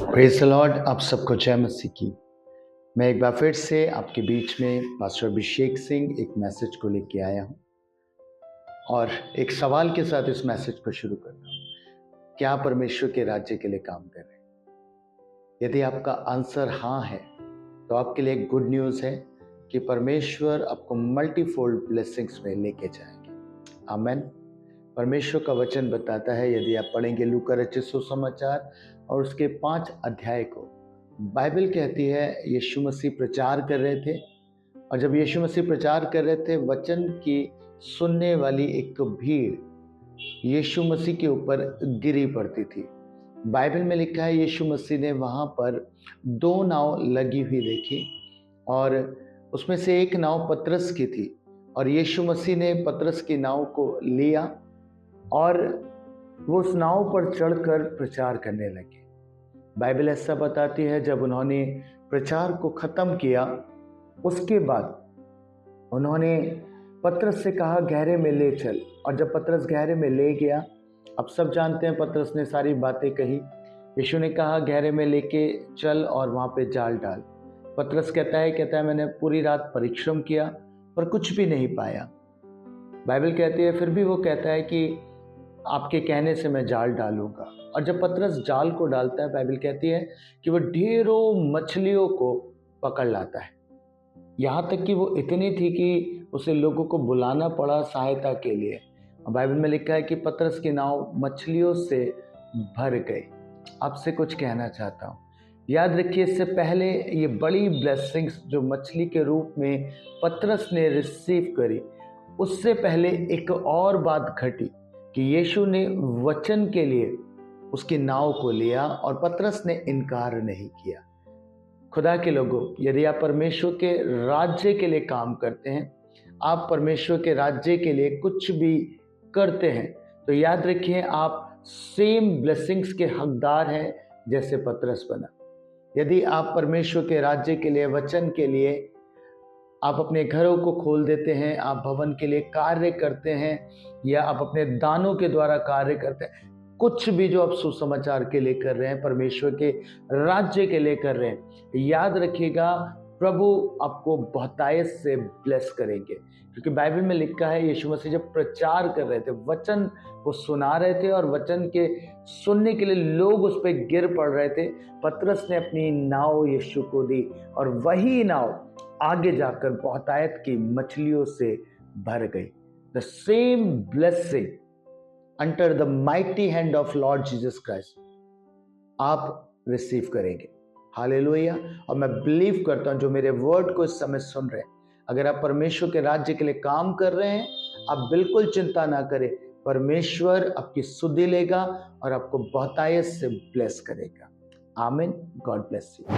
Praise the Lord. आप सबको जय मसीह की। मैं एक बार फिर से आपके बीच में पास्टर अभिषेक सिंह एक मैसेज को लेके आया हूँ और एक सवाल के साथ इस मैसेज को शुरू करता हूँ। क्या परमेश्वर के राज्य के लिए काम कर रहे हैं? यदि आपका आंसर हाँ है तो आपके लिए एक गुड न्यूज़ है कि परमेश्वर आपको मल्टीफोल्ड ब्लेसिंग्स में लेके जाएंगे। आमेन। परमेश्वर का वचन बताता है, यदि आप पढ़ेंगे लूका रचित सुसमाचार और उसके 5 अध्याय को, बाइबल कहती है यीशु मसीह प्रचार कर रहे थे और जब यीशु मसीह प्रचार कर रहे थे वचन की सुनने वाली एक भीड़ यीशु मसीह के ऊपर गिरी पड़ती थी। बाइबल में लिखा है यीशु मसीह ने वहाँ पर 2 नाव लगी हुई देखी और उसमें से एक नाव पतरस की थी और यीशु मसीह ने पतरस की नाव को लिया और वो उस नाव पर चढ़कर प्रचार करने लगे। बाइबल ऐसा बताती है जब उन्होंने प्रचार को खत्म किया उसके बाद उन्होंने पतरस से कहा गहरे में ले चल, और जब पतरस गहरे में ले गया, अब सब जानते हैं पतरस ने सारी बातें कही। यीशु ने कहा गहरे में लेके चल और वहाँ पे जाल डाल। पतरस कहता है मैंने पूरी रात परिश्रम किया पर कुछ भी नहीं पाया। बाइबल कहती है फिर भी वो कहता है कि आपके कहने से मैं जाल डालूंगा। और जब पतरस जाल को डालता है, बाइबल कहती है कि वो ढेरों मछलियों को पकड़ लाता है। यहाँ तक कि वो इतनी थी कि उसे लोगों को बुलाना पड़ा सहायता के लिए। बाइबल में लिखा है कि पतरस की नाव मछलियों से भर गई। आपसे कुछ कहना चाहता हूँ, याद रखिए इससे पहले ये बड़ी ब्लेसिंग्स जो मछली के रूप में पतरस ने रिसीव करी, उससे पहले एक और बात घटी कि यीशु ने वचन के लिए उसकी नाव को लिया और पतरस ने इनकार नहीं किया। खुदा के लोगों, यदि आप परमेश्वर के राज्य के लिए काम करते हैं, आप परमेश्वर के राज्य के लिए कुछ भी करते हैं, तो याद रखिए आप सेम ब्लेसिंग्स के हकदार हैं जैसे पतरस बना। यदि आप परमेश्वर के राज्य के लिए, वचन के लिए आप अपने घरों को खोल देते हैं, आप भवन के लिए कार्य करते हैं या आप अपने दानों के द्वारा कार्य करते हैं, कुछ भी जो आप सुसमाचार के लिए कर रहे हैं, परमेश्वर के राज्य के लिए कर रहे हैं, याद रखिएगा प्रभु आपको बहुतायत से ब्लेस करेंगे। क्योंकि बाइबल में लिखा है यीशु मसीह जब प्रचार कर रहे थे, वचन वो सुना रहे थे और वचन के सुनने के लिए लोग उस पर गिर पड़ रहे थे, पतरस ने अपनी नाव यीशु को दी और वही नाव आगे जाकर बहुतायत की मछलियों से भर गई। The same blessing under the mighty hand of Lord Jesus Christ आप रिसीव करेंगे। हालेलुया। और मैं बिलीव करता हूं जो मेरे वर्ड को इस समय सुन रहे हैं, अगर आप परमेश्वर के राज्य के लिए काम कर रहे हैं, आप बिल्कुल चिंता ना करें, परमेश्वर आपकी सुधि लेगा और आपको बहुतायत से ब्लेस करेगा। आमीन। God bless you.